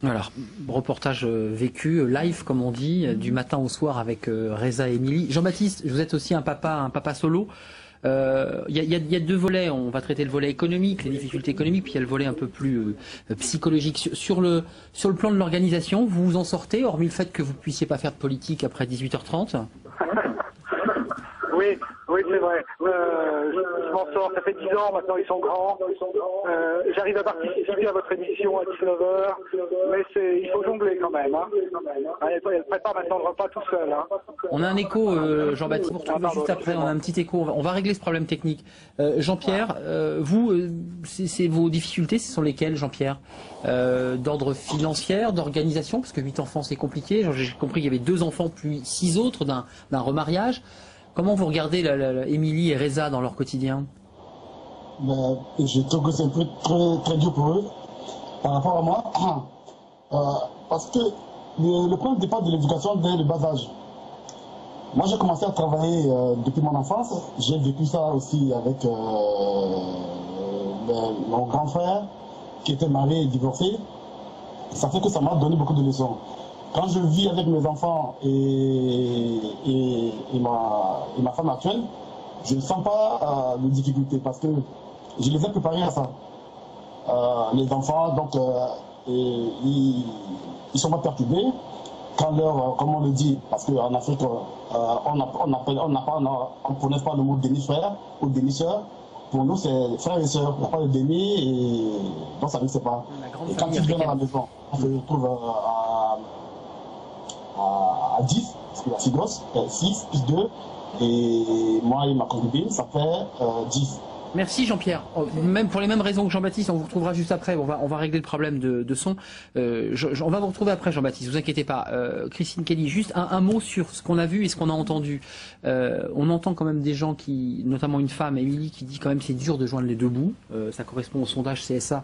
Alors, reportage vécu, live comme on dit, du matin au soir avec Reza et Émilie. Jean-Baptiste, vous êtes aussi un papa solo. Il y a deux volets. On va traiter le volet économique, les difficultés économiques, puis il y a le volet un peu plus psychologique. Sur le plan de l'organisation, vous vous en sortez, hormis le fait que vous ne puissiez pas faire de politique après 18h30? Oui, oui, c'est vrai. Je m'en sors, ça fait 10 ans, maintenant ils sont grands. J'arrive à participer à votre émission à 19h, mais il faut jongler quand même. Hein. Elle prépare maintenant le repas tout seul. Hein. On a un écho, Jean-Baptiste, vous retrouvez juste après, on a un petit écho, on va régler ce problème technique. Jean-Pierre, vous, c'est vos difficultés, ce sont lesquelles, Jean-Pierre? D'ordre financier, d'organisation, parce que 8 enfants c'est compliqué, j'ai compris qu'il y avait 2 enfants puis 6 autres d'un remariage. Comment vous regardez Émilie et Reza dans leur quotidien? Je trouve que c'est un peu très dur pour eux par rapport à moi. Parce que le point de départ de l'éducation dès le bas âge. Moi j'ai commencé à travailler depuis mon enfance. J'ai vécu ça aussi avec mon grand frère qui était marié et divorcé. Ça fait que ça m'a donné beaucoup de leçons. Quand je vis avec mes enfants et ma femme actuelle, je ne sens pas de difficultés parce que je les ai préparés à ça. Les enfants, donc, ils ne sont pas perturbés. Quand comme on le dit, parce qu'en Afrique, on ne prononce pas le mot demi-frère ou demi-sœur. Pour nous, c'est frère et sœur. Il n'y a pas de demi, et donc ça ne se pas. Et quand ils viennent à la maison, on se retrouve à 10, parce qu'il y a 6 gosses, 6 plus 2, et moi et ma concubine, ça fait 10. Merci Jean-Pierre. Même pour les mêmes raisons que Jean-Baptiste, on vous retrouvera juste après. On va régler le problème de son. On va vous retrouver après Jean-Baptiste, vous inquiétez pas. Christine Kelly, juste un mot sur ce qu'on a vu et ce qu'on a entendu. On entend quand même des gens notamment une femme, Émilie, qui dit quand même c'est dur de joindre les deux bouts. Ça correspond au sondage CSA.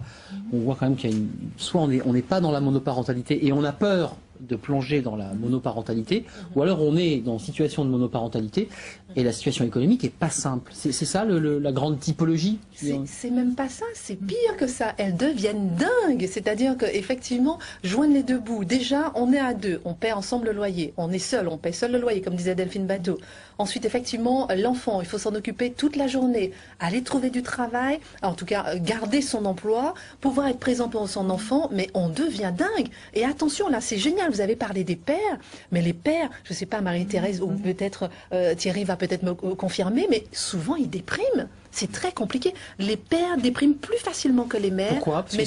On voit quand même qu'il y a soit on n'est pas dans la monoparentalité et on a peur de plonger dans la monoparentalité, ou alors on est dans une situation de monoparentalité et la situation économique est pas simple. C'est ça la grande typologie? C'est même pas ça, c'est pire que ça. Elles deviennent dingues, c'est-à-dire qu'effectivement, joindre les deux bouts, déjà on est à 2, on paie ensemble le loyer, on est seul, on paie seul le loyer, comme disait Delphine Bateau. Ensuite, effectivement, l'enfant, il faut s'en occuper toute la journée, aller trouver du travail, en tout cas garder son emploi, pouvoir être présent pour son enfant, mais on devient dingue. Et attention, là c'est génial, vous avez parlé des pères, mais les pères, je ne sais pas, Marie-Thérèse ou peut-être Thierry va peut-être me confirmer, mais souvent ils dépriment. C'est très compliqué. Les pères dépriment plus facilement que les mères. Pourquoi? Mais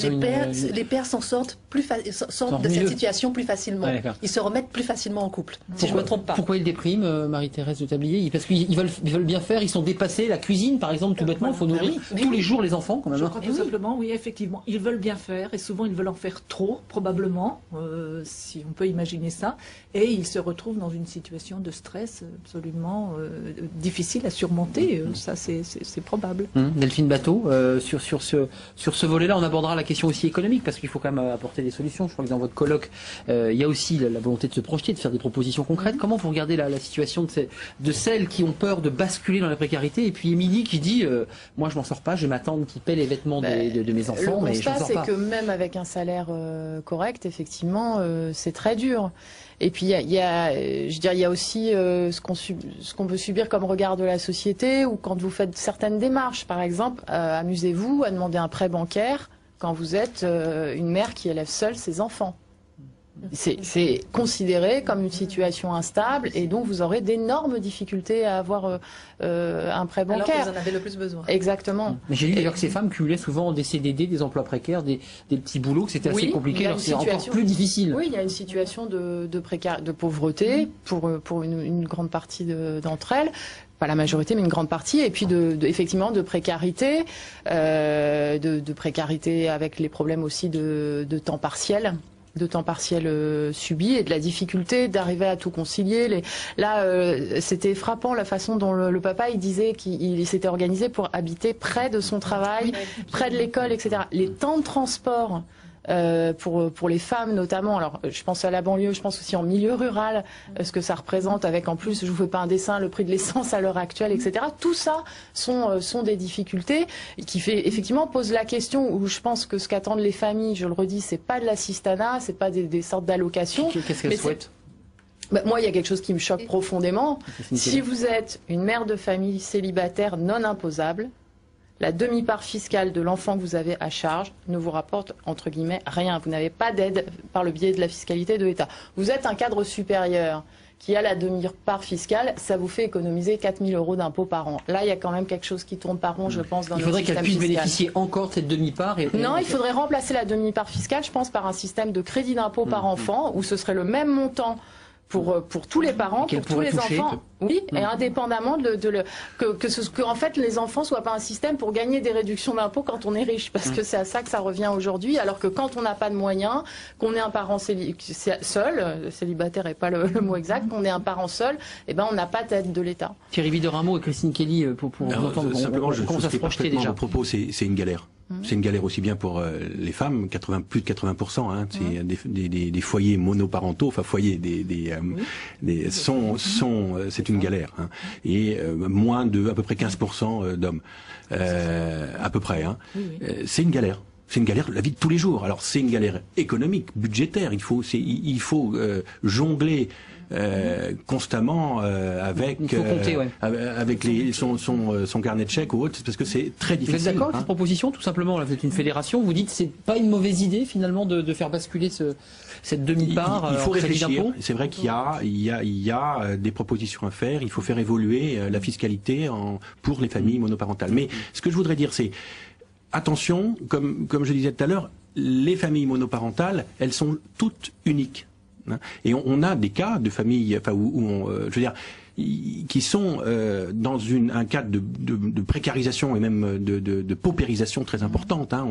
les pères s'en sortent sortent de cette situation plus facilement. Ouais, ils se remettent plus facilement en couple, si je ne me trompe pas. Pourquoi ils dépriment, Marie-Thérèse de Tablier? Parce qu'ils veulent bien faire, ils sont dépassés. La cuisine, par exemple, tout bêtement, il faut nourrir tous les jours les enfants, quand même. Je crois tout simplement, oui, effectivement. Ils veulent bien faire, et souvent ils veulent en faire trop, probablement, si on peut imaginer ça. Et ils se retrouvent dans une situation de stress absolument difficile à surmonter. Ça, c'est probable. Delphine Bateau, sur ce volet-là, on abordera la question aussi économique, parce qu'il faut quand même apporter des solutions. Je crois que dans votre colloque, il y a aussi la volonté de se projeter, de faire des propositions concrètes. Comment vous regardez la situation de celles qui ont peur de basculer dans la précarité? Et puis Émilie qui dit, moi je m'en sors pas, je vais m'attendre qui paie les vêtements de mes enfants, mais je m'en sors pas. Le constat, c'est que même avec un salaire correct, effectivement, c'est très dur. Et puis il y a aussi ce qu'on peut subir comme regard de la société, ou quand vous faites certaines démarches, par exemple, amusez-vous à demander un prêt bancaire quand vous êtes une mère qui élève seule ses enfants. C'est considéré comme une situation instable, et donc vous aurez d'énormes difficultés à avoir un prêt bancaire. Alors que vous en avez le plus besoin. Exactement. Mais j'ai lu d'ailleurs que ces femmes cumulaient souvent des CDD, des emplois précaires, des petits boulots, que c'était assez compliqué, alors c'est encore plus difficile. Oui, il y a une situation de pauvreté pour une grande partie d'entre elles. Pas la majorité, mais une grande partie, et puis effectivement de précarité, de précarité avec les problèmes aussi de temps partiel. Subi, et de la difficulté d'arriver à tout concilier. C'était frappant la façon dont le papa il disait qu'il s'était organisé pour habiter près de son travail, près de l'école, etc. Les temps de transport pour les femmes notamment. Alors, je pense à la banlieue, je pense aussi en milieu rural, ce que ça représente avec, en plus, je vous fais pas un dessin, le prix de l'essence à l'heure actuelle, etc. Tout ça sont des difficultés qui effectivement posent la question où je pense que ce qu'attendent les familles, je le redis, c'est pas de l'assistanat, c'est pas des sortes d'allocations. Qu'est-ce qu'elles souhaitent? Moi, il y a quelque chose qui me choque profondément. Si vous êtes une mère de famille célibataire non imposable, la demi-part fiscale de l'enfant que vous avez à charge ne vous rapporte, entre guillemets, rien. Vous n'avez pas d'aide par le biais de la fiscalité de l'État. Vous êtes un cadre supérieur qui a la demi-part fiscale, ça vous fait économiser 4 000 € d'impôts par an. Là, il y a quand même quelque chose qui tourne pas rond, je pense, dans notre système fiscal. Il faudrait qu'elle puisse bénéficier encore de cette demi-part. Non, il faudrait remplacer la demi-part fiscale, je pense, par un système de crédit d'impôt par enfant, où ce serait le même montant pour tous les parents, pour tous les enfants, oui, et indépendamment que en fait les enfants soient pas un système pour gagner des réductions d'impôts quand on est riche, parce que c'est à ça que ça revient aujourd'hui, alors que quand on n'a pas de moyens, qu'on est un parent seul, célibataire n'est pas le mot exact, qu'on est un parent seul, eh ben on n'a pas d'aide de l'État. Thierry Viderameau et Christine Kelly, pour vous entendre, simplement, je comment ça se projetait déjà. Vos propos, c'est une galère. C'est une galère aussi bien pour les femmes, plus de 80%. Hein, c'est des foyers monoparentaux, enfin foyers, c'est une galère. Hein, et moins de à peu près 15% d'hommes, à peu près. Hein. C'est une galère. C'est une galère de la vie de tous les jours. Alors c'est une galère économique, budgétaire. Il faut jongler constamment avec son carnet de chèques ou autre, parce que c'est très difficile. Vous êtes d'accord avec cette proposition, tout simplement? Là, vous êtes une fédération, vous dites c'est pas une mauvaise idée finalement de faire basculer cette demi-part. Il faut réfléchir. C'est vrai qu'il y a des propositions à faire. Il faut faire évoluer la fiscalité pour les familles monoparentales. Mais ce que je voudrais dire, c'est attention, comme je disais tout à l'heure, les familles monoparentales, elles sont toutes uniques. Et on a des cas de familles, enfin je veux dire, qui sont dans un cadre de précarisation et même de paupérisation très importante. Hein.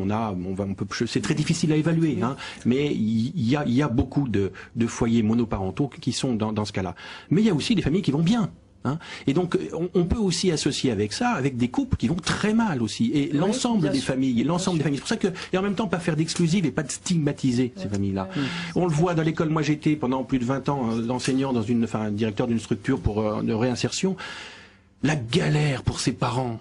C'est très difficile à évaluer, hein, mais il y a beaucoup de foyers monoparentaux qui sont dans ce cas-là. Mais il y a aussi des familles qui vont bien. Hein. Et donc, on peut aussi associer avec ça, avec des couples qui vont très mal aussi. Et l'ensemble des familles, C'est pour ça que, et en même temps, pas faire d'exclusive et pas de stigmatiser ces familles-là. On le voit dans l'école. Moi, j'ai été pendant plus de 20 ans enseignant directeur d'une structure de réinsertion. La galère pour ses parents,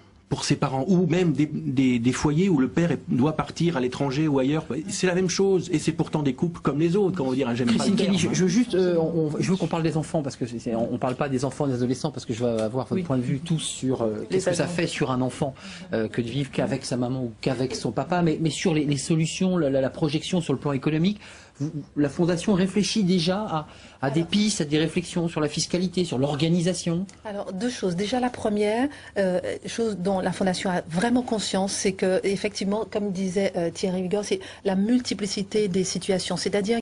ou même des foyers où le père doit partir à l'étranger ou ailleurs, c'est la même chose, et c'est pourtant des couples comme les autres, quand on va dire, j'aime pas le terme. Je veux qu'on parle des enfants, parce que on parle pas des enfants, des adolescents, parce que je veux avoir votre point de vue tous sur qu'est-ce que ça fait sur un enfant que de vivre qu'avec sa maman ou qu'avec son papa, mais sur les solutions, la projection sur le plan économique. La Fondation réfléchit déjà à des pistes, à des réflexions sur la fiscalité, sur l'organisation. Alors, deux choses. Déjà, la première chose dont la Fondation a vraiment conscience, c'est que, effectivement, comme disait Thierry Vigor, c'est la multiplicité des situations. C'est-à-dire